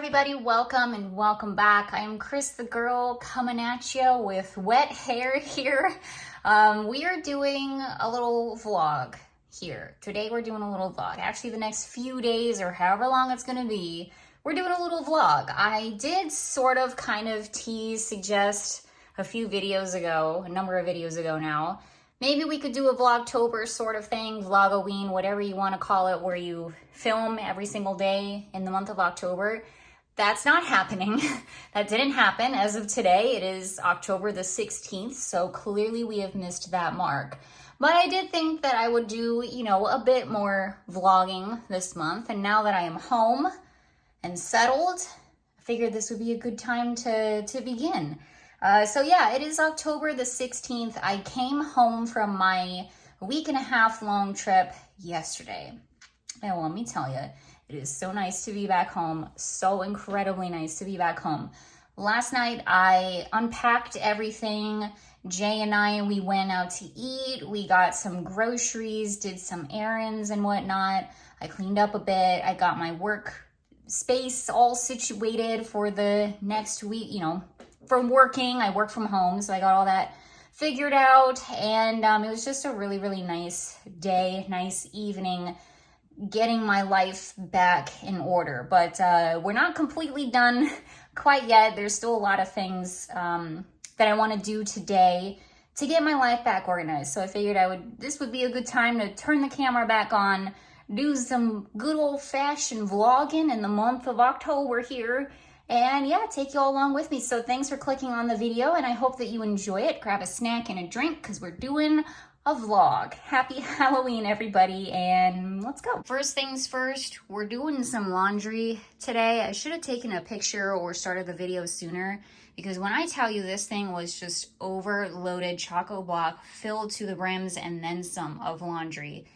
everybody, welcome and welcome back. I am CrisTheGirl coming at you with wet hair here. We are doing a little vlog here. Today we're doing a little vlog. Actually, the next few days or however long it's gonna be, we're doing a little vlog. I did sort of kind of suggest a few videos ago, a number of videos ago now, maybe we could do a Vlogtober sort of thing, Vlogoween, whatever you want to call it, where you film every single day in the month of October. That's not happening. That didn't happen as of today. It is October the 16th, so clearly we have missed that mark. But I did think that I would do, a bit more vlogging this month. And now that I am home and settled, I figured this would be a good time to begin. So yeah, it is October the 16th. I came home from my week and a half long trip yesterday. And let me tell you, it is so nice to be back home. So incredibly nice to be back home. Last night, I unpacked everything. Jay and I, we went out to eat. We got some groceries, did some errands and whatnot. I cleaned up a bit. I got my work space all situated for the next week, from working. I work from home, so I got all that figured out, and it was just a really, really nice day, nice evening, getting my life back in order. But we're not completely done quite yet. There's still a lot of things that I want to do today to get my life back organized. So I figured this would be a good time to turn the camera back on, do some good old-fashioned vlogging in the month of October here, and yeah, take you all along with me. So thanks for clicking on the video, and I hope that you enjoy it. Grab a snack and a drink because we're doing a vlog. Happy Halloween, everybody, and let's go. First things first, we're doing some laundry today. I should have taken a picture or started the video sooner, because when I tell you this thing was just overloaded, choco block, filled to the brims, and then some of laundry.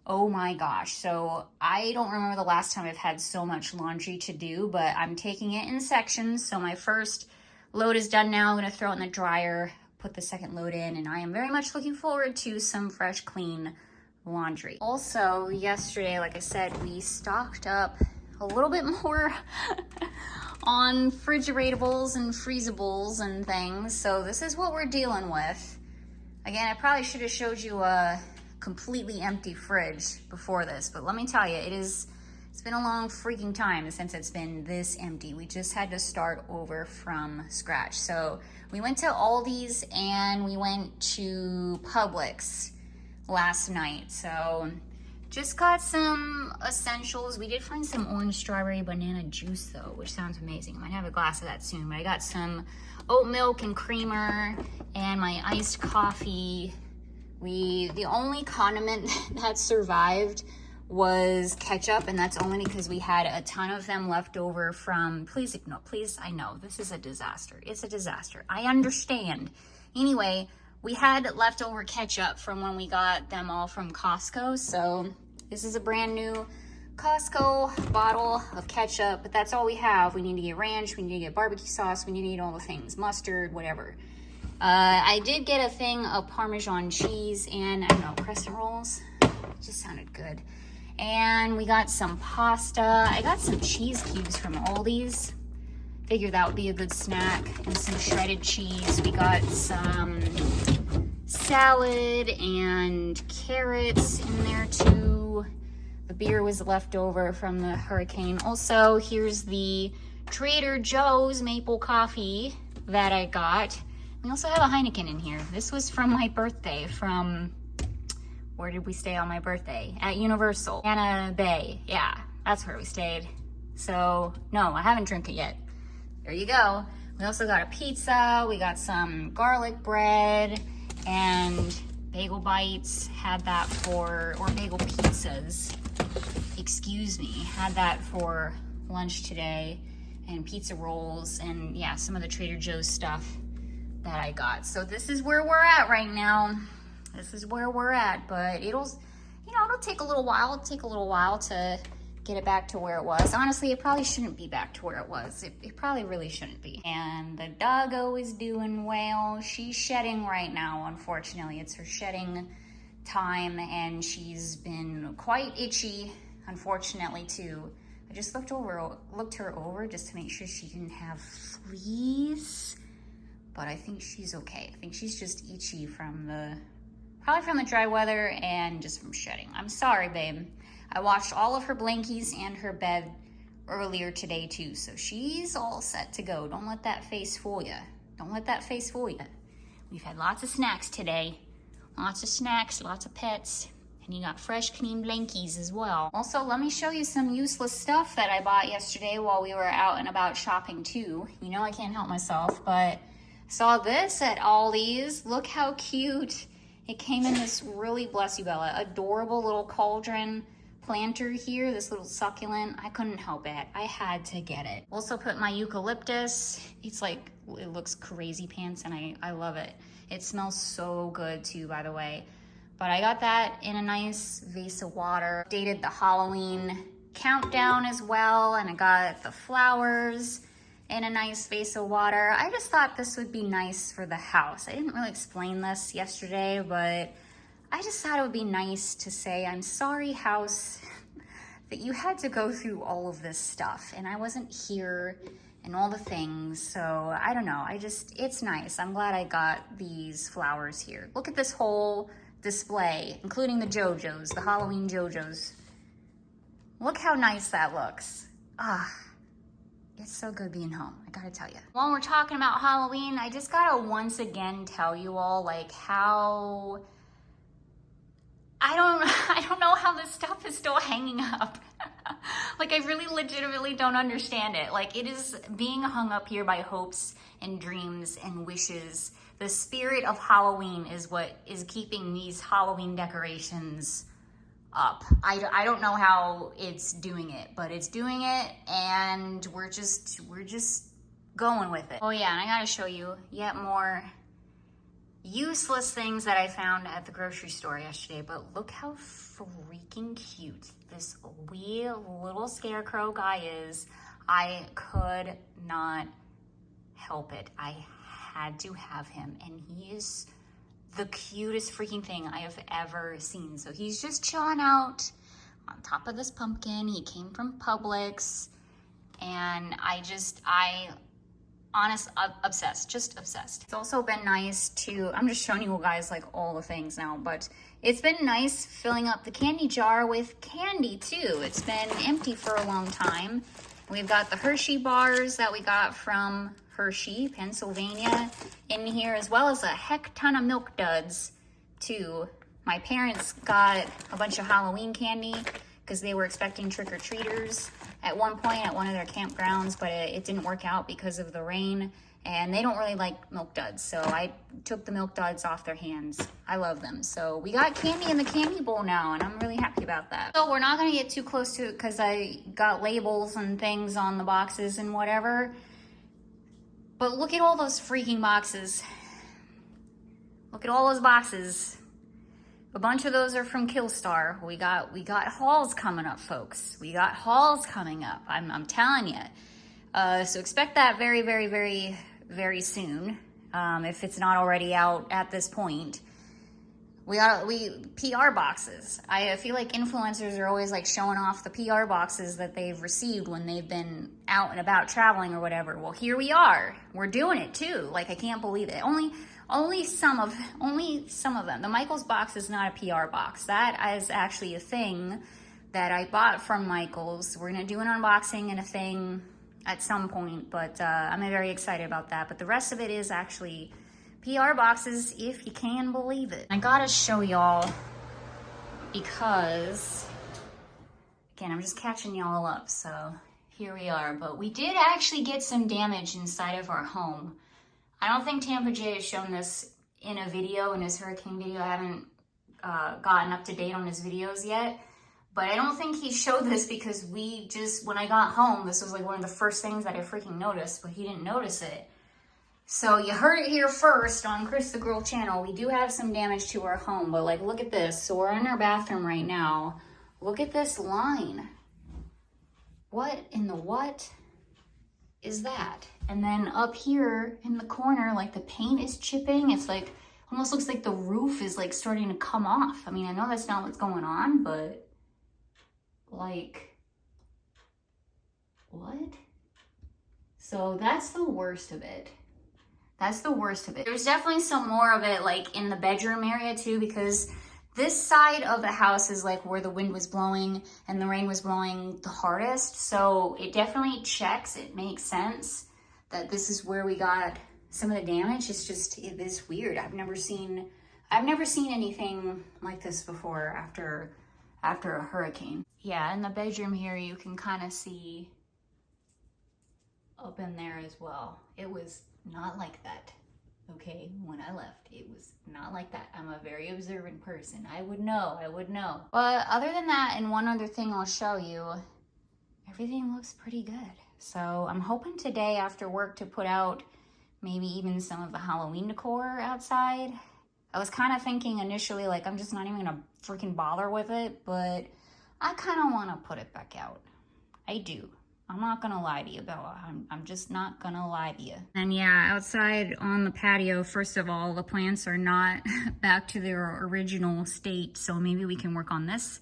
Oh my gosh. So I don't remember the last time I've had so much laundry to do, but I'm taking it in sections. So my first load is done now. I'm going to throw it in the dryer, put the second load in, and I am very much looking forward to some fresh, clean laundry. Also, yesterday, like I said, we stocked up a little bit more on refrigeratables and freezables and things. So this is what we're dealing with. Again, I probably should have showed you a completely empty fridge before this, but let me tell you, it's been a long freaking time since it's been this empty. We just had to start over from scratch. So we went to Aldi's and we went to Publix last night. So just got some essentials. We did find some orange strawberry banana juice though, which sounds amazing. I might have a glass of that soon, but I got some oat milk and creamer and my iced coffee. The only condiment that survived was ketchup, and that's only because we had a ton of them left over from, please, I know, this is a disaster. It's a disaster. I understand. Anyway, we had leftover ketchup from when we got them all from Costco, so this is a brand new Costco bottle of ketchup, but that's all we have. We need to get ranch, we need to get barbecue sauce, we need to eat all the things, mustard, whatever. I did get a thing of Parmesan cheese and, I don't know, crescent rolls. It just sounded good. And we got some pasta. I got some cheese cubes from Aldi's. Figured that would be a good snack. And some shredded cheese. We got some salad and carrots in there too. The beer was left over from the hurricane. Also, here's the Trader Joe's maple coffee that I got. We also have a Heineken in here. This was from my birthday from, where did we stay on my birthday? At Universal, Anna Bay. Yeah, that's where we stayed. So, no, I haven't drank it yet. There you go. We also got a pizza. We got some garlic bread and bagel bites. Had that or bagel pizzas. Excuse me. Had that for lunch today. And pizza rolls and yeah, some of the Trader Joe's stuff that I got. So this is where we're at right now. This is where we're at, but it'll take a little while. It'll take a little while to get it back to where it was. Honestly, it probably shouldn't be back to where it was. It probably really shouldn't be. And the doggo is doing well. She's shedding right now, unfortunately. It's her shedding time, and she's been quite itchy, unfortunately, too. just looked her over just to make sure she didn't have fleas, but I think she's okay. I think she's just itchy from probably from the dry weather and just from shedding. I'm sorry, babe. I washed all of her blankies and her bed earlier today too, so she's all set to go. Don't let that face fool you. Don't let that face fool you. We've had lots of snacks today. Lots of snacks, lots of pets. And you got fresh, clean blankies as well. Also, let me show you some useless stuff that I bought yesterday while we were out and about shopping too. You know I can't help myself, but saw this at Aldi's. Look how cute. It came in this really, bless you Bella, adorable little cauldron planter here, this little succulent. I couldn't help it. I had to get it. Also put my eucalyptus. It's like, it looks crazy pants and I love it. It smells so good too, by the way. But I got that in a nice vase of water. Dated the Halloween countdown as well, and I got the flowers in a nice vase of water. I just thought this would be nice for the house. I didn't really explain this yesterday, but I just thought it would be nice to say, I'm sorry, house, that you had to go through all of this stuff, and I wasn't here, and all the things. So I don't know, it's nice. I'm glad I got these flowers here. Look at this whole display, including the JoJo's, the Halloween JoJo's. Look how nice that looks. It's so good being home, I gotta tell you. While we're talking about Halloween, I just gotta once again tell you all like how, I don't know how this stuff is still hanging up. Like I really legitimately don't understand it. Like it is being hung up here by hopes and dreams and wishes. The spirit of Halloween is what is keeping these Halloween decorations up. I don't know how it's doing it, but it's doing it, and we're just going with it. Oh yeah, and I gotta show you yet more useless things that I found at the grocery store yesterday, but look how freaking cute this wee little scarecrow guy is. I could not help it. I had to have him, and he is the cutest freaking thing I have ever seen. So he's just chilling out on top of this pumpkin. He came from Publix, and obsessed, just obsessed. It's also been nice to, I'm just showing you guys like all the things now, but it's been nice filling up the candy jar with candy too. It's been empty for a long time. We've got the Hershey bars that we got from Hershey, Pennsylvania in here, as well as a heck ton of Milk Duds too. My parents got a bunch of Halloween candy because they were expecting trick-or-treaters at one point at one of their campgrounds, but it didn't work out because of the rain, and they don't really like Milk Duds, so I took the Milk Duds off their hands. I love them. So we got candy in the candy bowl now, and I'm really happy about that. So we're not gonna get too close to it because I got labels and things on the boxes and whatever, but look at all those freaking boxes. Look at all those boxes. A bunch of those are from Killstar. We got hauls coming up, folks. We got hauls coming up. I'm telling you. So expect that very, very, very, very soon. If it's not already out at this point. We PR boxes. I feel like influencers are always like showing off the PR boxes that they've received when they've been out and about traveling or whatever. Well, here we are. We're doing it too. Like, I can't believe it. Only some of them. The Michaels box is not a PR box. That is actually a thing that I bought from Michaels. We're gonna do an unboxing and a thing at some point, but I'm very excited about that. But the rest of it is actually PR boxes, if you can believe it. I gotta show y'all because, again, I'm just catching y'all up, so here we are. But we did actually get some damage inside of our home. I don't think Tampa Jay has shown this in a video, in his hurricane video. I haven't gotten up to date on his videos yet, but I don't think he showed this because when I got home, this was like one of the first things that I freaking noticed, but he didn't notice it. So you heard it here first on CrisTheGirl channel. We do have some damage to our home, but like, look at this. So we're in our bathroom right now. Look at this line. What in the what is that? And then up here in the corner, like the paint is chipping. It's like, almost looks like the roof is like starting to come off. I mean, I know that's not what's going on, but like, what? So that's the worst of it. That's the worst of it. There's definitely some more of it like in the bedroom area too, because this side of the house is like where the wind was blowing and the rain was blowing the hardest. So it definitely checks. It makes sense that this is where we got some of the damage. It's just, it is weird. I've never seen anything like this before after a hurricane. Yeah, in the bedroom here, you can kind of see up in there as well. It was not like that, okay? When I left, it was not like that. I'm a very observant person. I would know. But other than that, and one other thing I'll show you, everything looks pretty good. So I'm hoping today after work to put out maybe even some of the Halloween decor outside. I was kind of thinking initially, like, I'm just not even gonna freaking bother with it, but I kind of want to put it back out. I do. I'm not gonna lie to you, Bella. I'm just not gonna lie to you. And yeah, outside on the patio, first of all, the plants are not back to their original state, so maybe we can work on this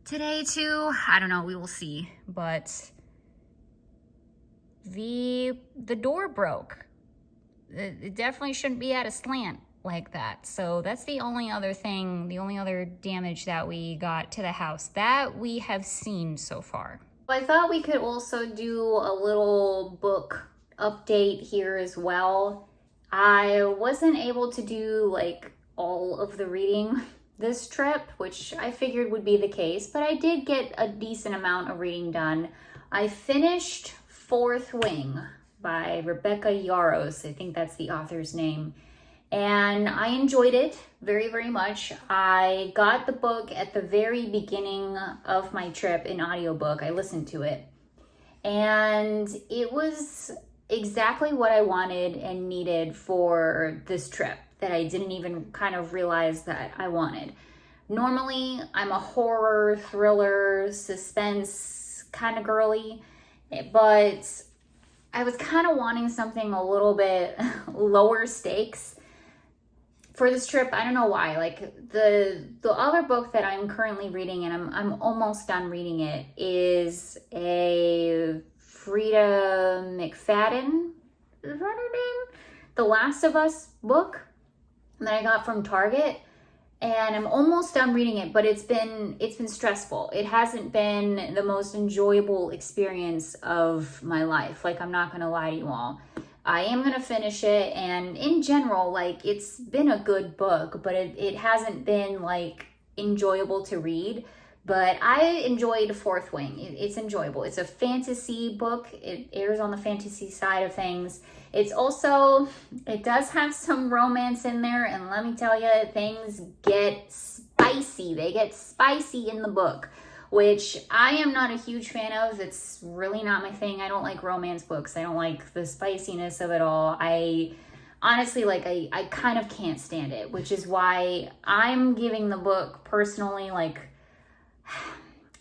today too. I don't know, we will see. But the door broke. It definitely shouldn't be at a slant like that. So that's the only other thing, the only other damage that we got to the house that we have seen so far. I thought we could also do a little book update here as well. I wasn't able to do like all of the reading this trip, which I figured would be the case, but I did get a decent amount of reading done. I finished Fourth Wing by Rebecca Yarros. I think that's the author's name. And I enjoyed it very, very much. I got the book at the very beginning of my trip in audiobook. I listened to it. And it was exactly what I wanted and needed for this trip that I didn't even kind of realize that I wanted. Normally, I'm a horror, thriller, suspense kind of girly, but I was kind of wanting something a little bit lower stakes for this trip. I don't know why. Like the other book that I'm currently reading, and I'm almost done reading it, is a Frida McFadden, is that her name? The Last of Us book that I got from Target. And I'm almost done reading it, but it's been stressful. It hasn't been the most enjoyable experience of my life. Like, I'm not gonna lie to you all. I am gonna finish it, and in general, like, it's been a good book, but it hasn't been like enjoyable to read. But I enjoyed Fourth Wing. It's enjoyable. It's a fantasy book. It airs on the fantasy side of things. It's also, it does have some romance in there, and let me tell you, things get spicy. They get spicy in the book, which I am not a huge fan of. It's really not my thing. I don't like romance books. I don't like the spiciness of it all. I honestly, like, I kind of can't stand it, which is why I'm giving the book personally, like,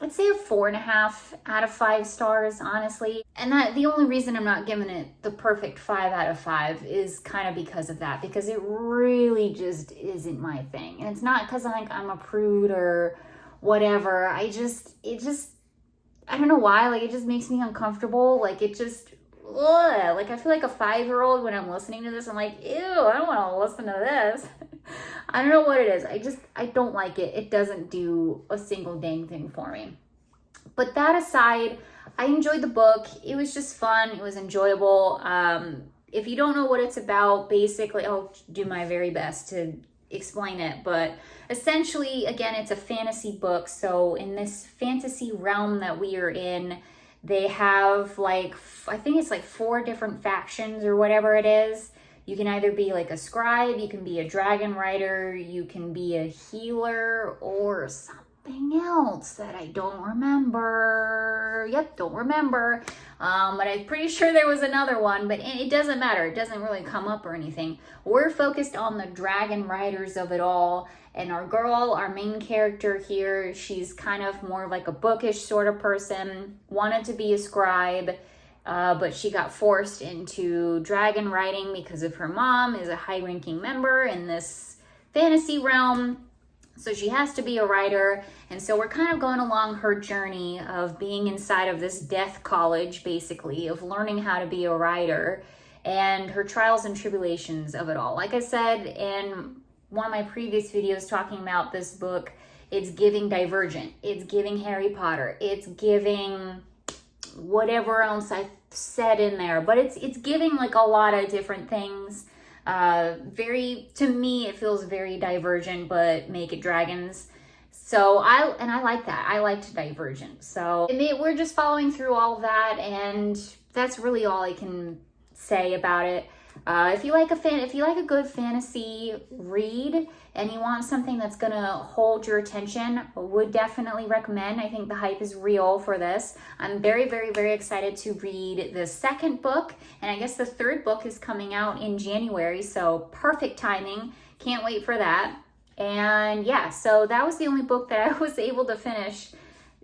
I'd say a 4.5 out of 5 stars, honestly. And that the only reason I'm not giving it the perfect 5 out of 5 is kind of because of that, because it really just isn't my thing. And it's not because I'm a prude or whatever. I don't know why, like, it just makes me uncomfortable. Like, it just, ugh. Like, I feel like a 5-year-old when I'm listening to this. I'm like, ew, I don't want to listen to this. I don't know what it is. I don't like it. It doesn't do a single dang thing for me. But that aside, I enjoyed the book. It was just fun. It was enjoyable. If you don't know what it's about, basically, I'll do my very best to explain it. But essentially, again, it's a fantasy book. So in this fantasy realm that we are in, they have, like, I think it's like 4 different factions or whatever it is. You can either be like a scribe, you can be a dragon rider, you can be a healer, or something else that I don't remember. Yep, don't remember. But I'm pretty sure there was another one, but it doesn't matter. It doesn't really come up or anything. We're focused on the dragon riders of it all. And our girl, our main character here, she's kind of more like a bookish sort of person, wanted to be a scribe. But she got forced into dragon riding because of her mom is a high-ranking member in this fantasy realm. So she has to be a writer. And so we're kind of going along her journey of being inside of this death college, basically, of learning how to be a writer and her trials and tribulations of it all. Like I said in one of my previous videos talking about this book, it's giving Divergent, it's giving Harry Potter, it's giving whatever else I said in there, but it's giving like a lot of different things. To me, it feels very Divergent, but make it dragons. So I like that. I liked Divergent. So we're just following through all of that, and that's really all I can say about it. If you like a good fantasy read and you want something that's gonna hold your attention, I would definitely recommend. I think the hype is real for this. I'm very, very, very excited to read the second book, and I guess the third book is coming out in January, so perfect timing. Can't wait for that. And yeah, so that was the only book that I was able to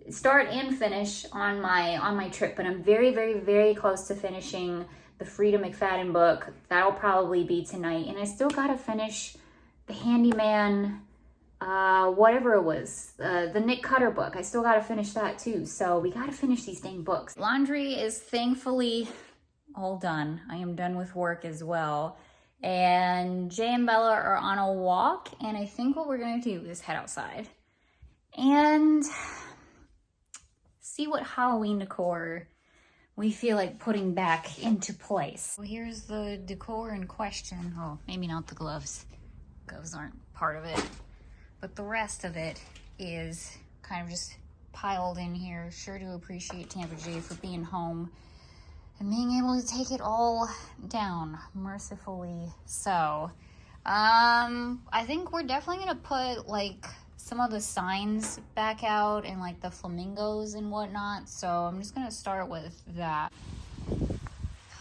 start and finish on my trip, but I'm very, very, very close to finishing the Frida McFadden book. That'll probably be tonight. And I still gotta finish the Handyman, whatever it was, the Nick Cutter book. I still gotta finish that too. So we gotta finish these dang books. Laundry is thankfully all done. I am done with work as well. And Jay and Bella are on a walk. And I think what we're gonna do is head outside and see what Halloween decor we feel like putting back into place. Well, here's the decor in question. Oh, maybe not the gloves. Gloves aren't part of it. But the rest of it is kind of just piled in here. Sure to appreciate Tampa Jay for being home and being able to take it all down, mercifully so. I think we're definitely gonna put like some of the signs back out and like the flamingos and whatnot. So I'm just gonna start with that.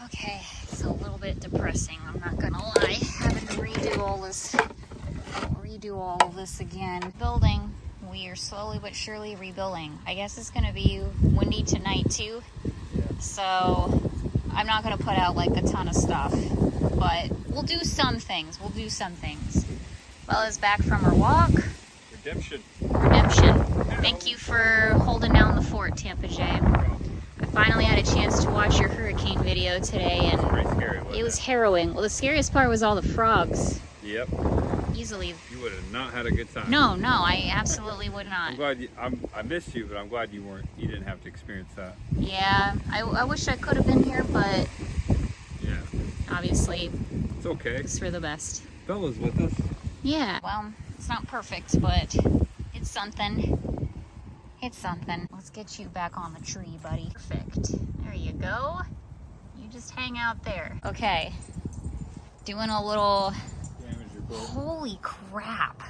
Okay, it's a little bit depressing, I'm not gonna lie, having to redo all of this again. Building, we are slowly but surely rebuilding. I guess it's gonna be windy tonight too, so I'm not gonna put out like a ton of stuff, but we'll do some things. Bella's back from her walk. Redemption. Thank you for holding down the fort, Tampa Jay. I finally had a chance to watch your hurricane video today, and it was harrowing. Well, the scariest part was all the frogs. Yep. Easily. You would have not had a good time. No, I absolutely would not. I'm glad I missed you, but I'm glad you didn't have to experience that. Yeah, I wish I could have been here, but yeah, obviously it's okay. It's for the best. Bella's with us. Yeah. Well, it's not perfect, but it's something. Let's get you back on the tree, buddy. Perfect. There you go. You just hang out there. Okay. Doing a little... Holy crap.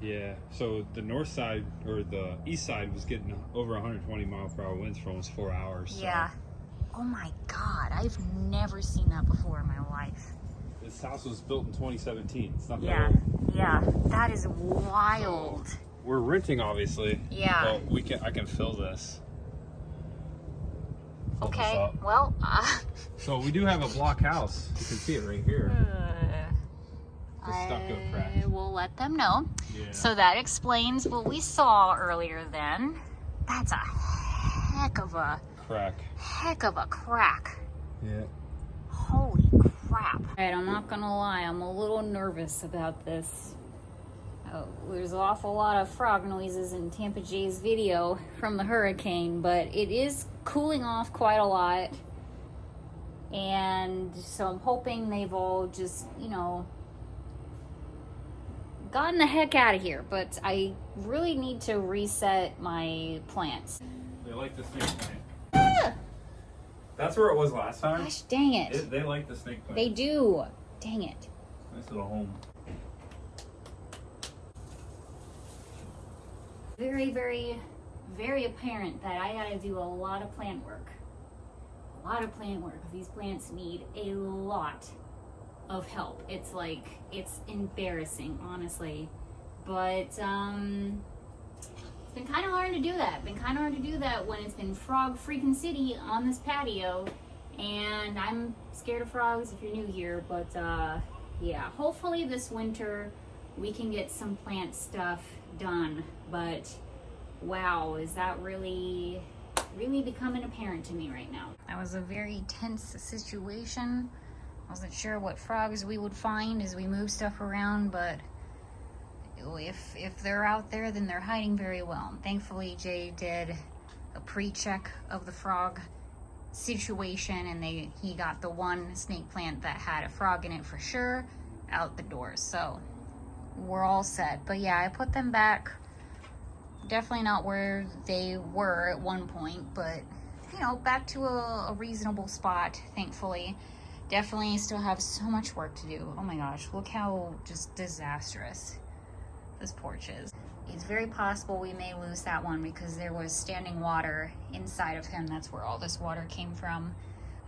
Yeah, so the north side, or the east side, was getting over 120 mile/hour winds for almost 4 hours. So. Yeah. Oh my God, I've never seen that before in my life. This house was built in 2017. It's not that Yeah, old. yeah, that is wild. So we're renting, obviously. Yeah. But I can fill this. Okay, well. So we do have a block house. You can see it right here. I will let them know. Yeah. So that explains what we saw earlier then. That's a heck of a crack. Yeah. Holy crap. Alright, I'm not gonna lie, I'm a little nervous about this. There's an awful lot of frog noises in Tampa Jay's video from the hurricane, but it is cooling off quite a lot. And so I'm hoping they've all just, gotten the heck out of here, but I really need to reset my plants. They like the snake plant. That's where it was last time. Gosh dang it. They like the snake plant. They do. Dang it. Nice little home. Very, very, very apparent that I gotta do a lot of plant work. These plants need a lot of help. It's like, it's embarrassing, honestly, but it's been kind of hard to do that. When it's been frog freaking city on this patio, and I'm scared of frogs if you're new here, but yeah, hopefully this winter we can get some plant stuff done. But wow, is that really becoming apparent to me right now. That was a very tense situation. I wasn't sure what frogs we would find as we move stuff around, but if they're out there, then they're hiding very well. Thankfully, Jay did a pre-check of the frog situation, and he got the one snake plant that had a frog in it for sure out the door. So we're all set. But yeah, I put them back. Definitely not where they were at one point, but you know, back to a reasonable spot, thankfully. Definitely still have so much work to do. Oh my gosh, look how just disastrous this porch is. It's very possible we may lose that one because there was standing water inside of him. That's where all this water came from.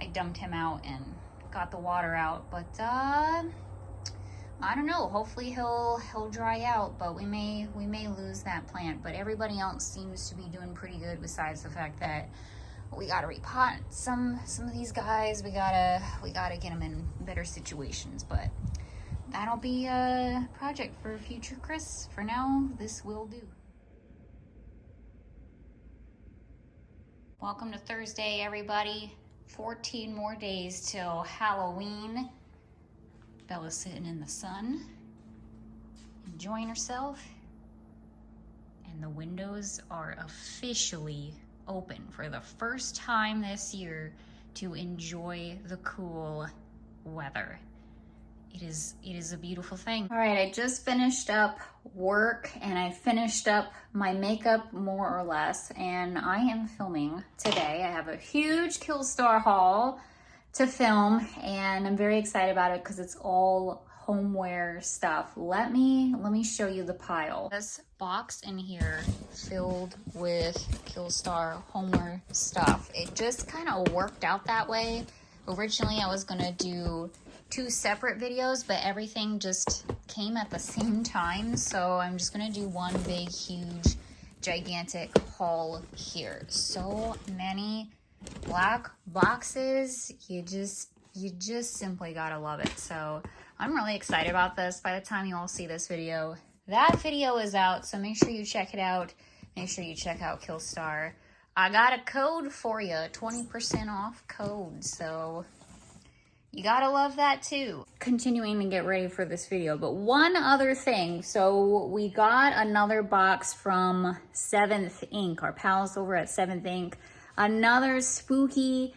I dumped him out and got the water out, but I don't know. Hopefully he'll dry out, but we may lose that plant. But everybody else seems to be doing pretty good, besides the fact that we gotta repot some of these guys. We gotta get them in better situations, but that'll be a project for future Cris. For now, this will do. Welcome to Thursday, everybody. 14 more days till Halloween. Bella's sitting in the sun, enjoying herself, and the windows are officially open for the first time this year to enjoy the cool weather. It is a beautiful thing. All right, I just finished up work and I finished up my makeup more or less, and I am filming today. I have a huge Killstar haul to film, and I'm very excited about it because it's all homeware stuff. Let me show you the pile. This box in here filled with Killstar homeware stuff. It just kind of worked out that way. Originally I was gonna do 2 separate videos, but everything just came at the same time, so I'm just gonna do one big huge gigantic haul here. So many black boxes, you just simply gotta love it. So I'm really excited about this. By the time you all see this video, that video is out, so make sure you check it out. Make sure you check out Killstar. I got a code for you, 20% off code, so you gotta love that too. Continuing to get ready for this video, but one other thing. So we got another box from 7th Ink, our pals over at 7th Ink. Another spooky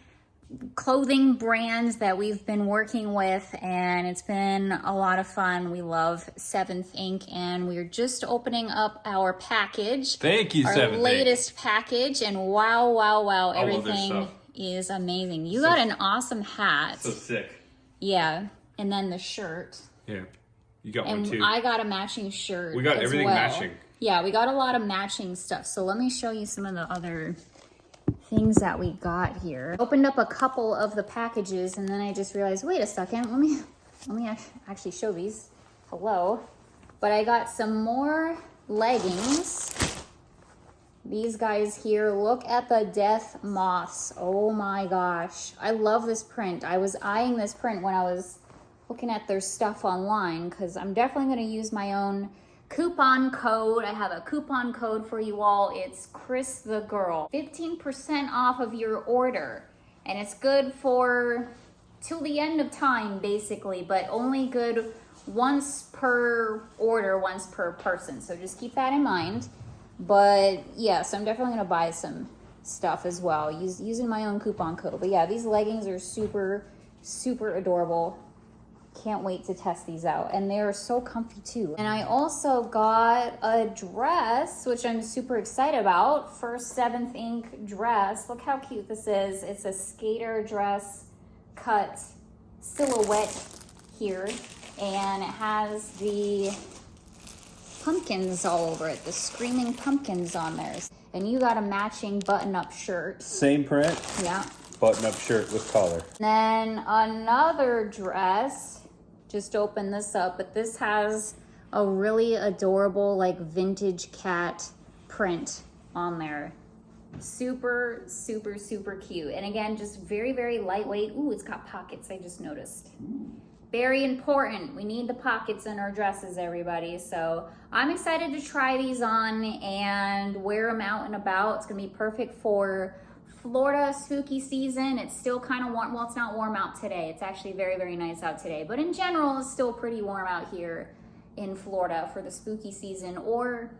clothing brand that we've been working with, and it's been a lot of fun. We love 7th Ink, and we're just opening up our package. Thank you, 7th Ink. Our latest package, and wow, everything is amazing. You got an awesome hat. So sick. Yeah, and then the shirt. Yeah, you got and one too. I got a matching shirt. We got everything matching. Yeah, we got a lot of matching stuff. So let me show you some of the other things that we got here. Opened up a couple of the packages, and then I just realized, wait a second, let me actually show these. Hello. But I got some more leggings. These guys here, look at the death moths. Oh my gosh. I love this print. I was eyeing this print when I was looking at their stuff online, because I'm definitely going to use my own coupon code. I have a coupon code for you all. It's CrisTheGirl. 15% off of your order. And it's good for till the end of time, basically, but only good once per order, once per person. So just keep that in mind. But yes, I'm definitely going to buy some stuff as well using my own coupon code. But yeah, these leggings are super adorable. Can't wait to test these out, and they are so comfy too. And I also got a dress, which I'm super excited about. First 7th Ink dress. Look how cute this is. It's a skater dress cut silhouette here, and it has the pumpkins all over it, the screaming pumpkins on there. And you got a matching button-up shirt. Same print. Yeah. Button-up shirt with collar. Then another dress. Just opened this up, but this has a really adorable, like, vintage cat print on there. Super cute. And again, just very lightweight. Ooh, it's got pockets, I just noticed. Very important. We need the pockets in our dresses, everybody. So I'm excited to try these on and wear them out and about. It's gonna be perfect for Florida spooky season. It's still kind of warm. Well, it's not warm out today. It's actually very, very nice out today. But in general, it's still pretty warm out here in Florida for the spooky season or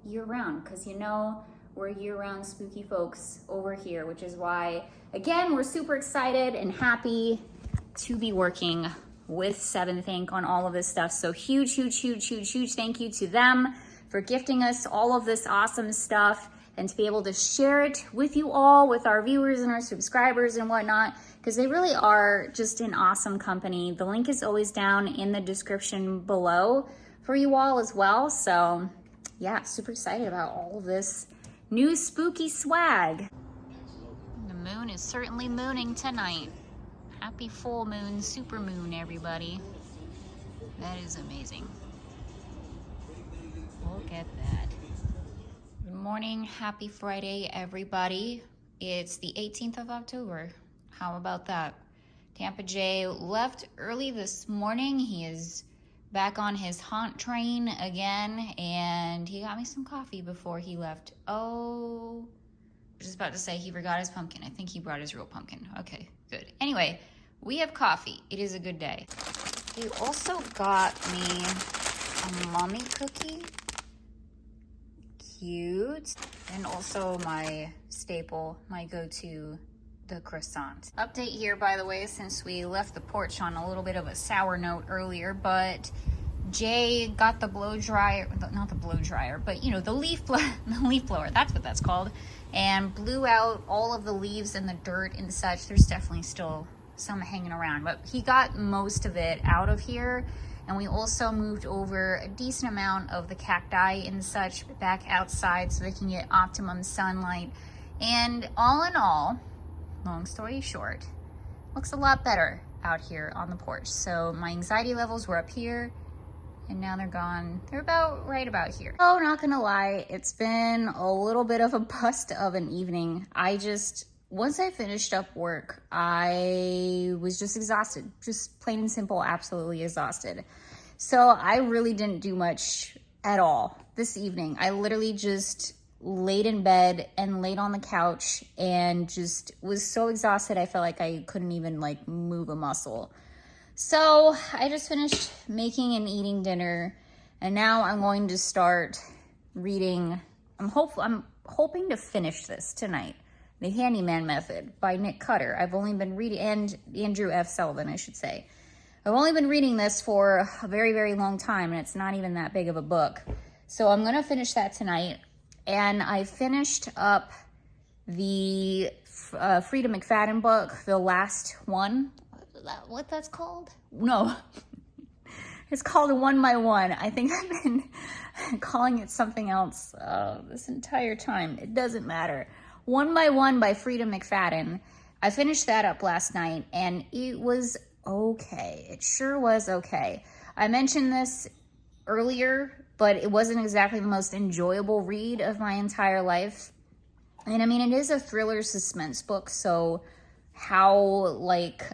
year round, because you know, we're year-round spooky folks over here, which is why, again, we're super excited and happy to be working with 7th Inc. on all of this stuff. So huge thank you to them for gifting us all of this awesome stuff and to be able to share it with you all, with our viewers and our subscribers and whatnot, because they really are just an awesome company. The link is always down in the description below for you all as well. So yeah, super excited about all of this new spooky swag. The moon is certainly mooning tonight. Happy full moon, super moon, everybody. That is amazing. Look at that. Good morning, happy Friday, everybody. It's the 18th of October. How about that? Tampa Jay left early this morning. He is back on his haunt train again, and he got me some coffee before he left. Oh, I was just about to say he forgot his pumpkin. I think he brought his real pumpkin. Okay, good. Anyway, we have coffee. It is a good day. He also got me a mummy cookie. Cute. And also my staple, my go-to, the croissant. Update here, by the way, since we left the porch on a little bit of a sour note earlier, but Jay got the blow dryer, not the blow dryer, but you know, the leaf blower, that's what that's called, and blew out all of the leaves and the dirt and such. There's definitely still some hanging around, but he got most of it out of here. And we also moved over a decent amount of the cacti and such back outside so they can get optimum sunlight. And all in all, long story short, looks a lot better out here on the porch. So my anxiety levels were up here and now they're gone. They're about right about here. Oh, not gonna lie, it's been a little bit of a bust of an evening. Once I finished up work, I was just exhausted, just plain and simple, absolutely exhausted. So I really didn't do much at all this evening. I literally just laid in bed and laid on the couch and just was so exhausted I felt like I couldn't even like move a muscle. So I just finished making and eating dinner, and now I'm going to start reading. I'm hoping to finish this tonight. The Handyman Method by Nick Cutter. I've only been reading, and Andrew F. Sullivan, I should say. I've only been reading this for a very, very long time, and it's not even that big of a book. So I'm going to finish that tonight. And I finished up the Frida McFadden book, the last one. What that's called? No. It's called One by One. I think I've been calling it something else this entire time. It doesn't matter. One by One by Frida McFadden. I finished that up last night and it was okay. It sure was okay. I mentioned this earlier, but it wasn't exactly the most enjoyable read of my entire life. And I mean, it is a thriller suspense book, so how like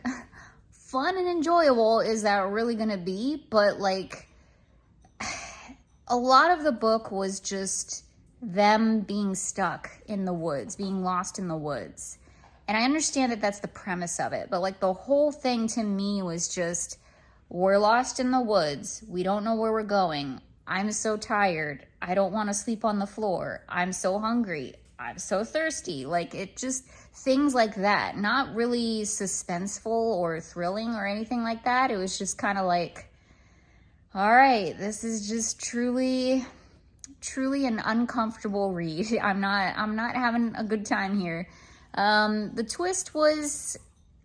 fun and enjoyable is that really gonna be? But like a lot of the book was just them being stuck in the woods, being lost in the woods. And I understand that that's the premise of it, but like the whole thing to me was just, we're lost in the woods. We don't know where we're going. I'm so tired. I don't want to sleep on the floor. I'm so hungry. I'm so thirsty. Like it just, things like that. Not really suspenseful or thrilling or anything like that. It was just kind of like, all right, this is just truly an uncomfortable read. I'm not having a good time here. The twist was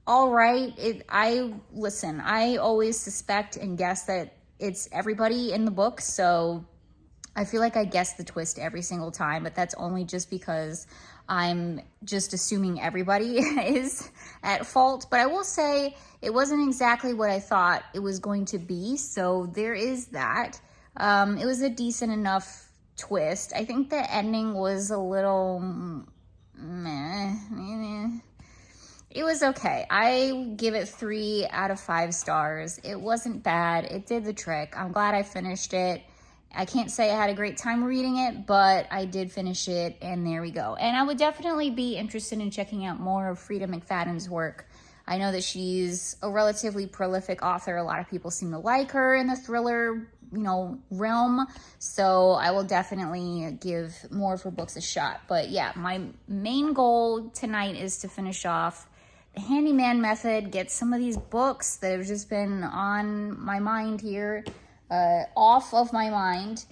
all right. I always suspect and guess that it's everybody in the book, so I feel like I guess the twist every single time, but that's only just because I'm just assuming everybody is at fault. But I will say it wasn't exactly what I thought it was going to be, so there is that. It was a decent enough twist. I think the ending was a little meh. It was okay. I give it 3 out of 5 stars. It wasn't bad. It did the trick. I'm glad I finished it. I can't say I had a great time reading it, but I did finish it, and there we go. And I would definitely be interested in checking out more of Freida McFadden's work. I know that she's a relatively prolific author. A lot of people seem to like her in the thriller, realm. So I will definitely give more of her books a shot. But yeah, my main goal tonight is to finish off The Handyman Method, get some of these books that have just been on my mind here, off of my mind.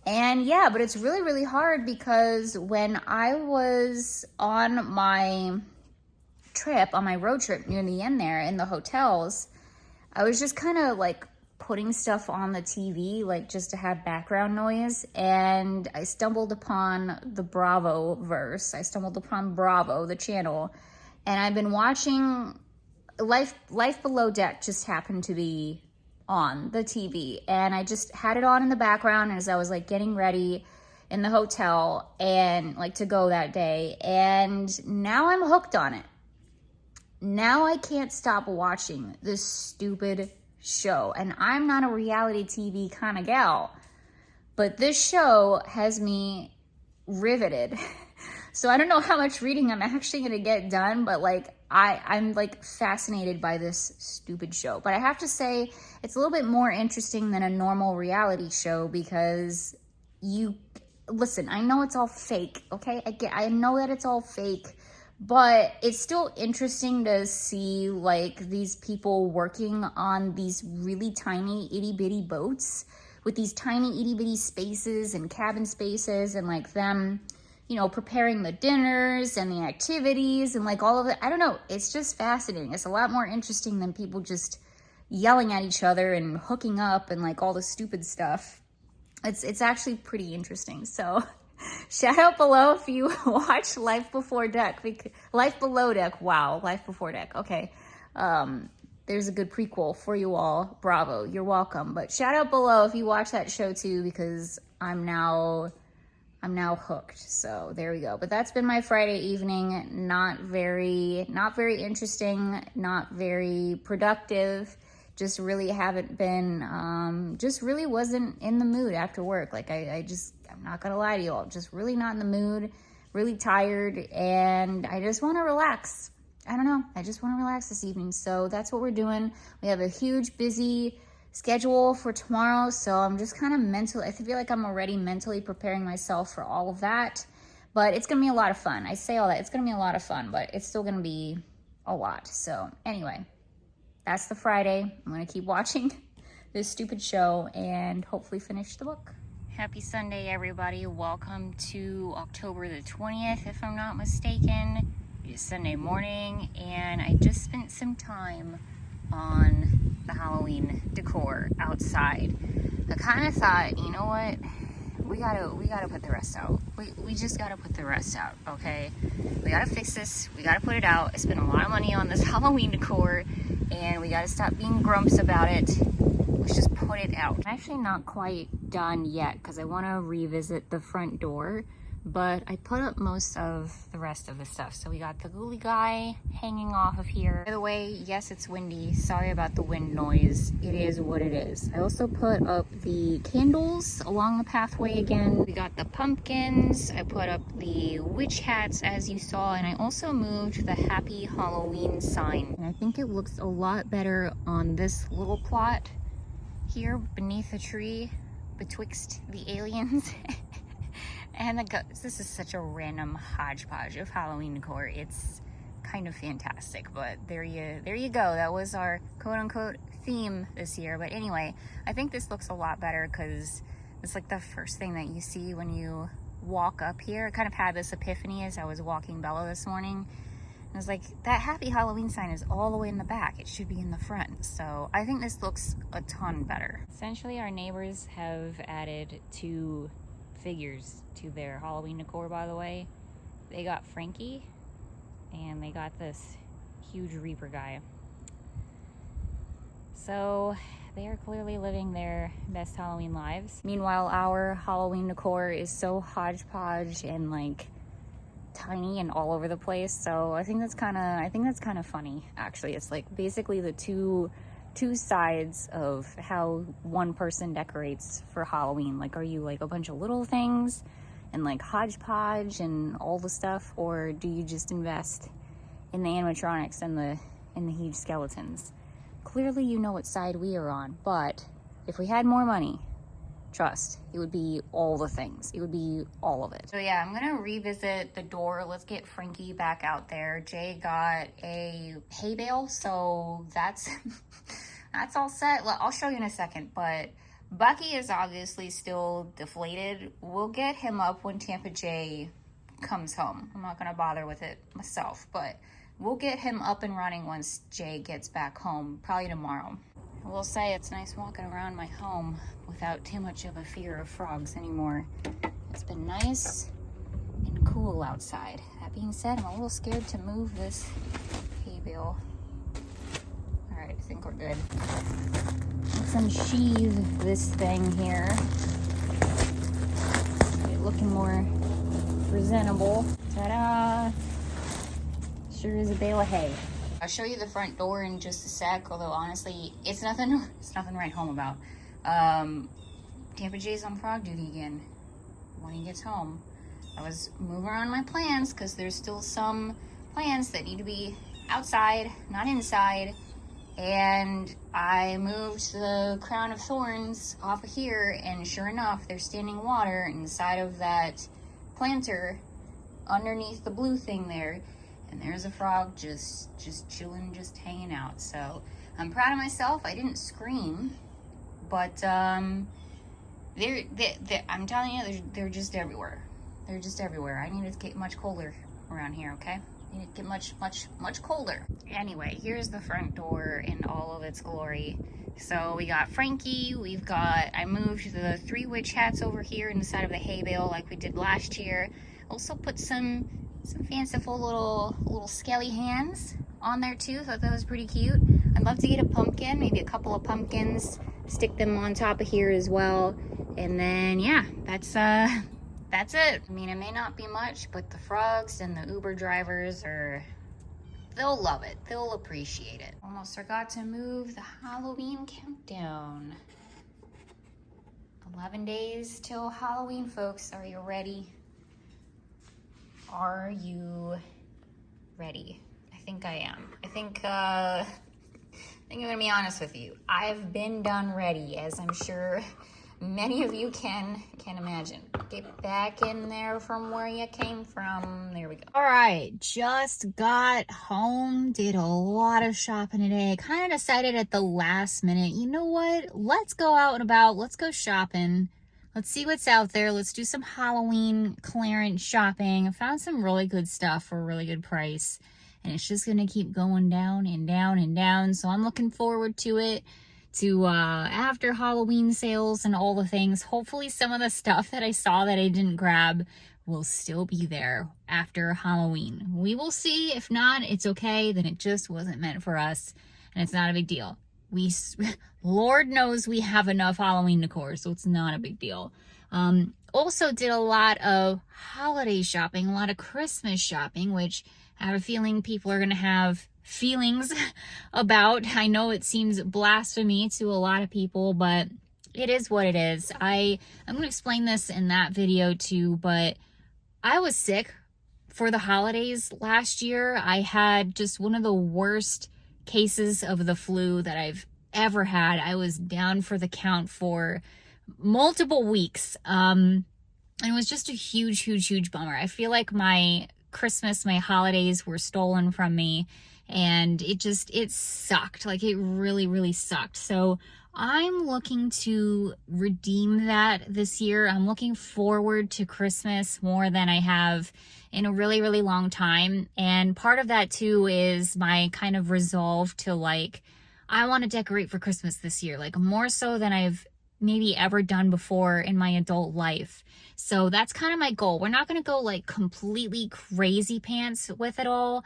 And yeah, but it's really, really hard because when I was on my trip, on my road trip near the end there in the hotels, I was just kind of like putting stuff on the TV, like just to have background noise. And I stumbled upon the Bravo verse. I stumbled upon Bravo, the channel. And I've been watching Life Below Deck just happened to be on the TV. And I just had it on in the background as I was like getting ready in the hotel and like to go that day. And now I'm hooked on it. Now I can't stop watching this stupid show. And I'm not a reality TV kind of gal, but this show has me riveted. So I don't know how much reading I'm actually going to get done, but like I'm like fascinated by this stupid show. But I have to say it's a little bit more interesting than a normal reality show because listen, I know it's all fake, okay? I know that it's all fake. But it's still interesting to see like these people working on these really tiny itty bitty boats with these tiny itty bitty spaces and cabin spaces and like them, preparing the dinners and the activities and like all of it. I don't know. It's just fascinating. It's a lot more interesting than people just yelling at each other and hooking up and like all the stupid stuff. It's actually pretty interesting. So shout out below if you watch Life Below Deck. Wow, Life Before Deck. Okay. There's a good prequel for you all. Bravo. You're welcome. But shout out below if you watch that show too, because I'm now hooked. So there we go. But that's been my Friday evening. Not very interesting, not very productive. Just really haven't been, just really wasn't in the mood after work. Like I'm not gonna lie to you all, just really not in the mood, really tired, and I just want to relax. I don't know, I just want to relax this evening. So that's what we're doing. We have a huge busy schedule for tomorrow, so I'm just kind of I feel like I'm already mentally preparing myself for all of that. But it's gonna be a lot of fun. I say all that, it's gonna be a lot of fun, but it's still gonna be a lot. So anyway, that's the Friday. I'm gonna keep watching this stupid show and hopefully finish the book. Happy Sunday, everybody. Welcome to October the 20th, if I'm not mistaken. It's Sunday morning, and I just spent some time on the Halloween decor outside. I kind of thought, you know what? We gotta put the rest out. We just gotta put the rest out, okay? We gotta fix this. We gotta put it out. I spent a lot of money on this Halloween decor, and we gotta stop being grumps about it. Let's just put it out. I'm actually not quite done yet because I want to revisit the front door, but I put up most of the rest of the stuff. So we got the ghoulie guy hanging off of here. By the way, yes, it's windy. Sorry about the wind noise. It is what it is. I also put up the candles along the pathway again. We got the pumpkins. I put up the witch hats, as you saw, and I also moved the Happy Halloween sign. And I think it looks a lot better on this little plot here beneath the tree betwixt the aliens and the ghosts. This is such a random hodgepodge of Halloween decor. It's kind of fantastic, but there you go. That was our quote-unquote theme this year. But anyway, I think this looks a lot better because it's like the first thing that you see when you walk up here. I kind of had this epiphany as I was walking Bella this morning. I was like, that Happy Halloween sign is all the way in the back. It should be in the front. So I think this looks a ton better. Essentially, our neighbors have added 2 figures to their Halloween decor, by the way. They got Frankie, and they got this huge Reaper guy. So they are clearly living their best Halloween lives. Meanwhile, our Halloween decor is so hodgepodge and like tiny and all over the place. So I think that's kind of funny, actually. It's like basically the two sides of how one person decorates for Halloween. Like, are you like a bunch of little things and like hodgepodge and all the stuff, or do you just invest in the animatronics and the huge skeletons? Clearly you know what side we are on, but if we had more money, trust, it would be all the things. It would be all of it. So yeah, I'm gonna revisit the door. Let's get Frankie back out there. Jay got a hay bale, so that's that's all set. Well, I'll show you in a second, but Bucky is obviously still deflated. We'll get him up when Tampa Jay comes home. I'm not gonna bother with it myself, but we'll get him up and running once Jay gets back home, probably tomorrow. I will say it's nice walking around my home without too much of a fear of frogs anymore. It's been nice and cool outside. That being said, I'm a little scared to move this hay bale. All right, I think we're good. Let's unsheathe this thing here. Get it looking more presentable. Ta-da! Sure is a bale of hay. I'll show you the front door in just a sec, although honestly, it's nothing to write home about. Tampa Jay's on frog duty again when he gets home. I was moving around my plans because there's still some plans that need to be outside, not inside. And I moved the crown of thorns off of here, and sure enough, there's standing water inside of that planter underneath the blue thing there. And there's a frog just chilling, just hanging out. So I'm proud of myself. I didn't scream, but I'm telling you, they're just everywhere. They're just everywhere. I need to get much colder around here, okay? I need to get much colder. Anyway, here's the front door in all of its glory. So we got Frankie, I moved the 3 witch hats over here inside of the hay bale like we did last year. Also put some fanciful little skelly hands on there too. Thought that was pretty cute. I'd love to get a pumpkin, maybe a couple of pumpkins, stick them on top of here as well. And then yeah, that's it. I mean, it may not be much, but the frogs and the Uber drivers they'll love it. They'll appreciate it. Almost forgot to move the Halloween countdown. 11 days till Halloween, folks. Are you ready? Are you ready? I think I am. I think I'm gonna be honest with you. I've been done ready, as I'm sure many of you can imagine. Get back in there from where you came from. There we go. All right, just got home, did a lot of shopping today. Kind of decided at the last minute, you know what? Let's go out and about. Let's go shopping. Let's see what's out there. Let's do some Halloween clearance shopping. I found some really good stuff for a really good price. And it's just going to keep going down and down and down. So I'm looking forward to it. To after Halloween sales and all the things. Hopefully some of the stuff that I saw that I didn't grab will still be there after Halloween. We will see. If not, it's okay. Then it just wasn't meant for us. And it's not a big deal. Lord knows we have enough Halloween decor, so it's not a big deal. Also did a lot of holiday shopping, a lot of Christmas shopping, which I have a feeling people are going to have feelings about. I know it seems blasphemy to a lot of people, but it is what it is. I'm going to explain this in that video too, but I was sick for the holidays last year. I had just one of the worst cases of the flu that I've ever had. I was down for the count for multiple weeks. And it was just a huge bummer. I feel like my Christmas, my holidays were stolen from me, and it sucked. Like, it really sucked. So I'm looking to redeem that this year. I'm looking forward to Christmas more than I have in a really long time. And part of that too is my kind of resolve to, like, I want to decorate for Christmas this year, like more so than I've maybe ever done before in my adult life. So that's kind of my goal. We're not going to go like completely crazy pants with it all,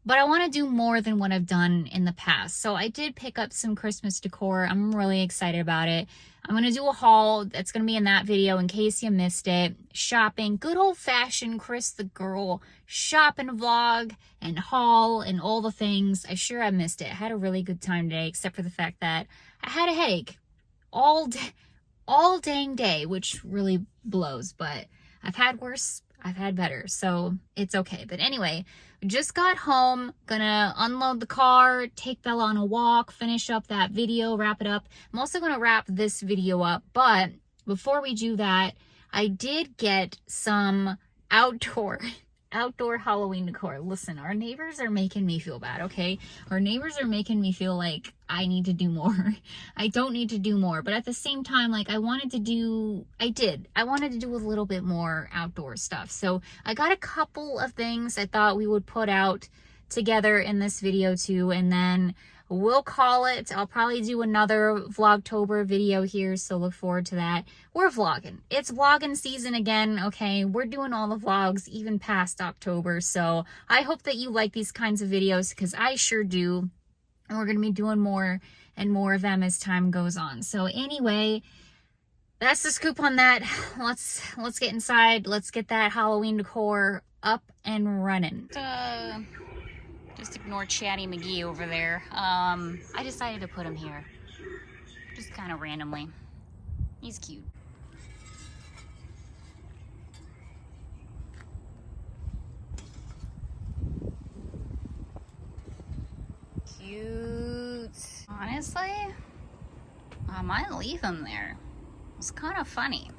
but I want to do more than what I've done in the past. So I did pick up some Christmas decor. I'm really excited about it. I'm going to do a haul that's going to be in that video in case you missed it. Shopping, good old-fashioned Cris the Girl shopping vlog and haul and all the things. I sure I missed it. I had a really good time today, except for the fact that I had a headache all dang day, which really blows, but I've had worse, I've had better, so it's okay. But anyway, just got home, gonna unload the car, take Bella on a walk, finish up that video, wrap it up. I'm also gonna wrap this video up, but before we do that, I did get some outdoor Halloween decor. Listen, our neighbors are making me feel bad, okay? Our neighbors are making me feel like I need to do more. I don't need to do more, but at the same time, like I wanted to do a little bit more outdoor stuff. So I got a couple of things I thought we would put out together in this video too, and then we'll call it. I'll probably do another Vlogtober video here, so look forward to that. We're vlogging. It's vlogging season again, okay? We're doing all the vlogs even past October, so I hope that you like these kinds of videos because I sure do. And we're going to be doing more and more of them as time goes on. So anyway, that's the scoop on that. Let's get inside. Let's get that Halloween decor up and running. Just ignore Chatty McGee over there. I decided to put him here. Just kind of randomly. He's cute. Cute. Honestly, I might leave him there. It's kind of funny.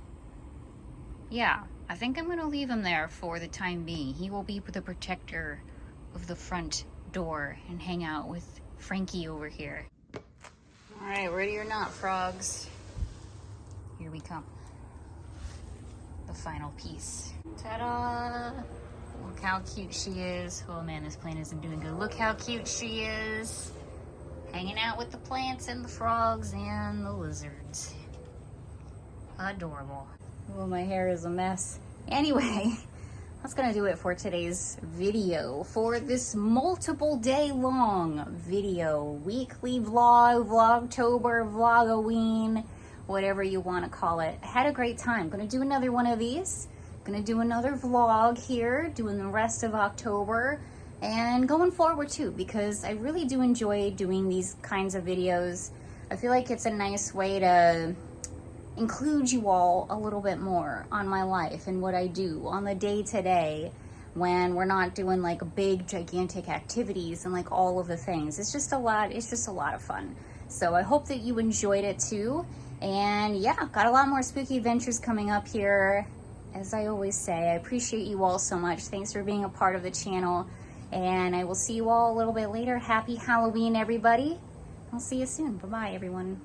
Yeah, I think I'm gonna leave him there for the time being. He will be the protector of the front door and hang out with Frankie over here. All right, ready or not, frogs? Here we come. The final piece. Ta-da! Look how cute she is. Oh man, this plant isn't doing good. Look how cute she is. Hanging out with the plants and the frogs and the lizards. Adorable. Oh, my hair is a mess. Anyway, that's gonna do it for today's video. For this multiple day long video, weekly vlog, Vlogtober, Vlogoween, whatever you want to call it. I had a great time. Gonna do another one of these. Gonna do another vlog here, doing the rest of October and going forward too, because I really do enjoy doing these kinds of videos. I feel like it's a nice way to include you all a little bit more on my life and what I do on the day-to-day when we're not doing like big gigantic activities and like all of the things. It's just a lot of fun. So I hope that you enjoyed it too. And yeah, got a lot more spooky adventures coming up here. As I always say, I appreciate you all so much. Thanks for being a part of the channel. And I will see you all a little bit later. Happy Halloween, everybody. I'll see you soon. Bye-bye, everyone.